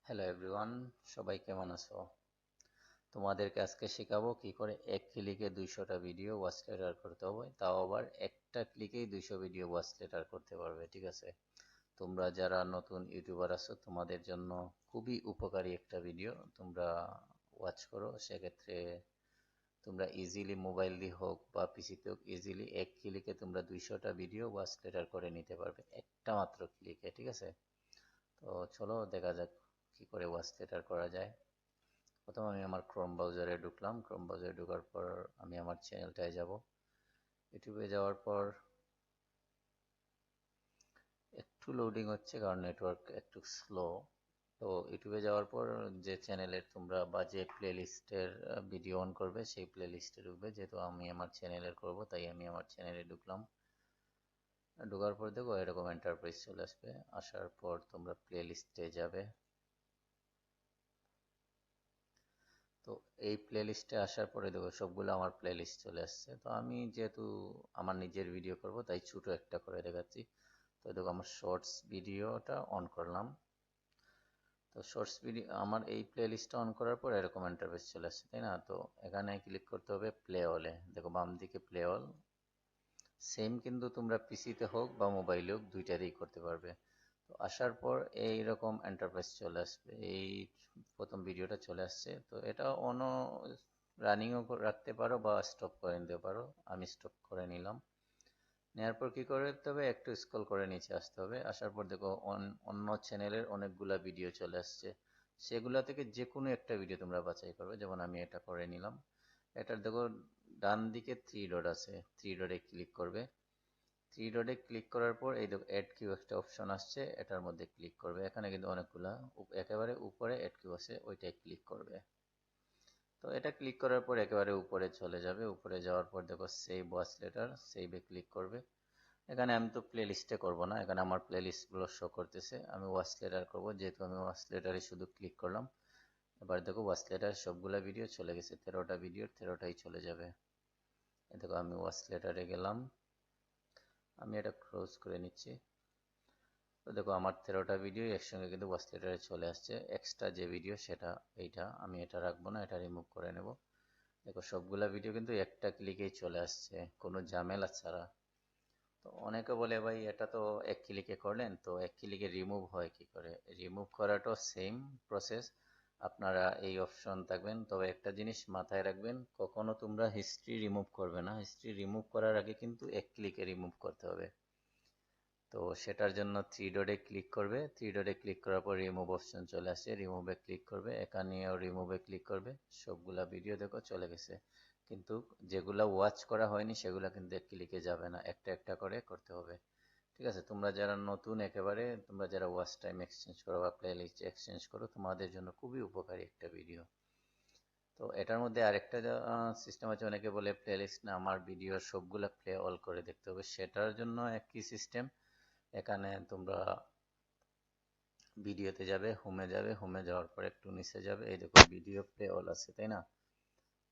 Hello everyone, সবাই কেমন আছো? তোমাদেরকে আজকে শেখাবো কি করে এক ক্লিকে 200টা ভিডিও ওয়াচ লেটার করতে হবে, তাও আবার একটা ক্লিকেই 200 ভিডিও ওয়াচ লেটার করতে পারবে। ঠিক আছে, তোমরা যারা নতুন ইউটিউবার আছো তোমাদের জন্য খুবই উপকারী একটা ভিডিও। তোমরা ওয়াচ করো, সেক্ষেত্রে তোমরা ইজিলি মোবাইল দিয়ে হোক বা পিসিতে হোক ইজিলি এক ক্লিকে তোমরা 200টা ভিডিও ওয়াচ লেটার করে নিতে পারবে একটা মাত্র ক্লিকে। ঠিক আছে, তো চলো দেখা যাক কি করে ওয়াচ লেটার করা যায়। প্রথমে আমি আমার ক্রোম ব্রাউজারে ঢুকলাম। ক্রোম ব্রাউজারে ঢোকার পর আমি আমার চ্যানেলটায় যাব। ইউটিউবে যাওয়ার পর একটু লোডিং হচ্ছে কারণ নেটওয়ার্ক একটু স্লো। তো ইউটিউবে যাওয়ার পর যে চ্যানেলের তোমরা বা যে প্লে লিস্টের ভিডিও অন করবে সেই প্লে লিস্টে ঢুকবে। যেহেতু আমি আমার চ্যানেলের করব তাই আমি আমার চ্যানেলে ঢুকলাম। ঢোকার পর দেখো এরকম এন্টারপ্রাইজ চলে আসবে। আসার পর তোমরা প্লে লিস্টে যাবে। তো এই প্লে লিস্টে আসার পরে দেখো সবগুলো আমার প্লে লিস্ট চলে আসছে। তো আমি যেহেতু আমার নিজের ভিডিও করব তাই ছোট একটা করে দেখাচ্ছি। তো দেখো আমার শর্টস ভিডিওটা অন করলাম। তো শর্টস ভিডিও আমার এই প্লে লিস্টটা অন করার পর এরকম ইন্টারফেস চলে আসছে, তাই না? তো এখানে ক্লিক করতে হবে প্লে অলে। দেখো বাম দিকে প্লে অল। সেম কিন্তু তোমরা পিসিতে হোক বা মোবাইলে হোক দুইটাতেই করতে পারবে। তো আসার পর এইরকম এন্টারপ্রাইজ চলে আসবে। এই প্রথম ভিডিওটা চলে আসছে। তো এটা অন রানিংও রাখতে পারো বা স্টপ করে নিতে পারো। আমি স্টপ করে নিলাম। নেওয়ার পর কি করতে হবে, একটু স্ক্রল করে নিচে আসতে হবে। আসার পর দেখো অন্য চ্যানেলের অনেকগুলা ভিডিও চলে আসছে। সেগুলা থেকে যে কোনো একটা ভিডিও তোমরা বাছাই করবে। যেমন আমি এটা করে নিলাম। এটার দেখো ডান দিকে থ্রি ডট আছে, থ্রি ডটে ক্লিক করবে। থ্রি ডটে ক্লিক করার পর এই দেখো অ্যাড কিউ একটা অপশন আসছে, এটার মধ্যে ক্লিক করবে। এখানে কিন্তু অনেকগুলা একেবারে উপরে অ্যাড কিউ আছে, ওইটাই ক্লিক করবে। তো এটা ক্লিক করার পর একেবারে উপরে চলে যাবে। উপরে যাওয়ার পর দেখো সেভ ওয়াচ লেটার, সেভে ক্লিক করবে। এখানে আমি তো প্লে লিস্টে করবো না, এখানে আমার প্লে লিস্টগুলো শো করতেছে। আমি ওয়াচ লেটার করবো, যেহেতু আমি ওয়াচ লেটারে শুধু ক্লিক করলাম। এবার দেখো ওয়াচ লেটার সবগুলা ভিডিও চলে গেছে, 13টা ভিডিওর 13টাই চলে যাবে। দেখো আমি ওয়াচ লেটারে গেলাম, আমি এটা ক্লোজ করে নিচ্ছি। তো দেখো আমার 13টা ভিডিও একসঙ্গে কিন্তু ওয়াচ লেটারে চলে আসছে। এক্সট্রা যে ভিডিও সেটা এইটা, আমি এটা রাখবো না, এটা রিমুভ করে নেব। দেখো সবগুলা ভিডিও কিন্তু একটা ক্লিকেই চলে আসছে, কোনো ঝামেলা ছাড়া। তো অনেকে বলে ভাই এটা তো এক ক্লিকে করলেন, তো এক ক্লিকে রিমুভ হয় কি করে? রিমুভ করাটাও সেম প্রসেস। আপনারা এই অপশন থাকবেন, তবে একটা জিনিস মাথায় রাখবেন, কখনো তোমরা হিস্ট্রি রিমুভ করবে না। হিস্ট্রি রিমুভ করার আগে কিন্তু এক ক্লিকে রিমুভ করতে হবে। তো সেটার জন্য থ্রি ডটে ক্লিক করবে। থ্রি ডটে ক্লিক করার পর রিমুভ অপশন চলে আসে, রিমুভে ক্লিক করবে। এখানেও রিমুভে ক্লিক করবে। সবগুলা ভিডিও দেখো চলে গেছে, কিন্তু যেগুলা ওয়াচ করা হয়নি সেগুলা কিন্তু এক ক্লিকে যাবে না, একটা একটা করে করতে হবে। ঠিক আছে, তোমরা যারা নতুন একেবারে, তোমরা যারা ওয়াচ টাইম এক্সচেঞ্জ করো বা প্লে লিস্ট এক্সচেঞ্জ করো, তোমাদের জন্য খুবই উপকারী একটা ভিডিও। তো এটার মধ্যে আরেকটা সিস্টেম আছে, অনেকে বলে প্লে লিস্ট না, আমার ভিডিও সবগুলা প্লে অল করে দেখতে হবে। সেটার জন্য একই সিস্টেম। এখানে তোমরা ভিডিওতে যাবে, হোমে যাবে, হোমে যাওয়ার পর একটু নিচে যাবে, এই দেখো ভিডিও প্লে অল আছে, তাই না?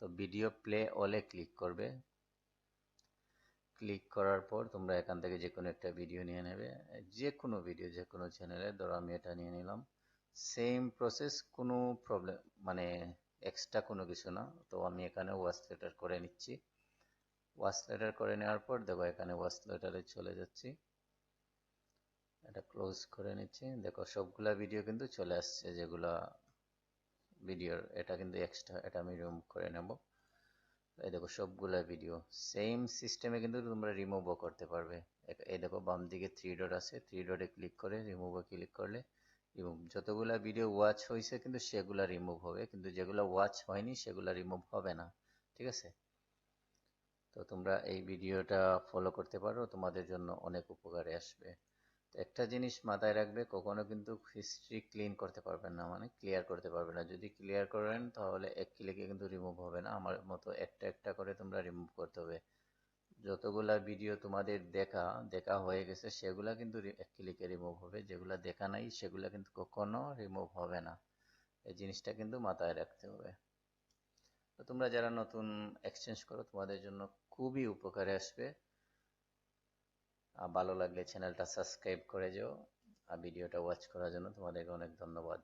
তো ভিডিও প্লে অলে ক্লিক করবে। ক্লিক করার পর তোমরা এখান থেকে যে কোনো একটা ভিডিও নিয়ে নেবে। যে কোনো ভিডিও, যে কোনো চ্যানেলে, ধরো আমি এটা নিয়ে নিলাম। সেম প্রসেস, কোনো প্রবলেম মানে এক্সট্রা কোনো কিছু না। তো আমি এখানে ওয়াচ লেটার করে নিচ্ছি। ওয়াচ লেটার করে নেওয়ার পর দেখো এখানে ওয়াচ লেটারে চলে যাচ্ছি। এটা ক্লোজ করে নিচ্ছি। দেখো সবগুলা ভিডিও কিন্তু চলে আসছে, যেগুলা ভিডিওর, এটা কিন্তু এক্সট্রা, এটা আমি রিমুভ করে নেব। এই দেখো সবগুলা ভিডিও সেম সিস্টেমে কিন্তু তোমরা রিমুভও করতে পারবে। এই দেখো বাম দিকে থ্রি ডট আছে, থ্রি ডটে ক্লিক করে রিমুভে ক্লিক করলে রিমুভ। যতগুলা ভিডিও ওয়াচ হয়েছে কিন্তু সেগুলা রিমুভ হবে, কিন্তু যেগুলো ওয়াচ হয়নি সেগুলা রিমুভ হবে না। ঠিক আছে, তো তোমরা এই ভিডিওটা ফলো করতে পারো, তোমাদের জন্য অনেক উপকারে আসবে। একটা জিনিস মাথায় রাখবে, কখনো কিন্তু হিস্ট্রি ক্লিন করতে পারবেন না, মানে ক্লিয়ার করতে পারবে না। যদি ক্লিয়ার করেন তাহলে এক ক্লিকে কিন্তু রিমুভ হবে না। আমার মতো একটা একটা করে তোমরা রিমুভ করতে হবে। যতগুলা ভিডিও তোমাদের দেখা দেখা হয়ে গেছে সেগুলা কিন্তু এক ক্লিকে রিমুভ হবে, যেগুলা দেখা নাই সেগুলা কিন্তু কখনো রিমুভ হবে না। এই জিনিসটা কিন্তু মাথায় রাখতে হবে। তো তোমরা যারা নতুন এক্সচেঞ্জ করো তোমাদের জন্য খুবই উপকারে আসবে। ভালো লাগলে চ্যানেলটা সাবস্ক্রাইব করে যেও। আর ভিডিওটা ওয়াচ করার জন্য তোমাদেরকে অনেক ধন্যবাদ।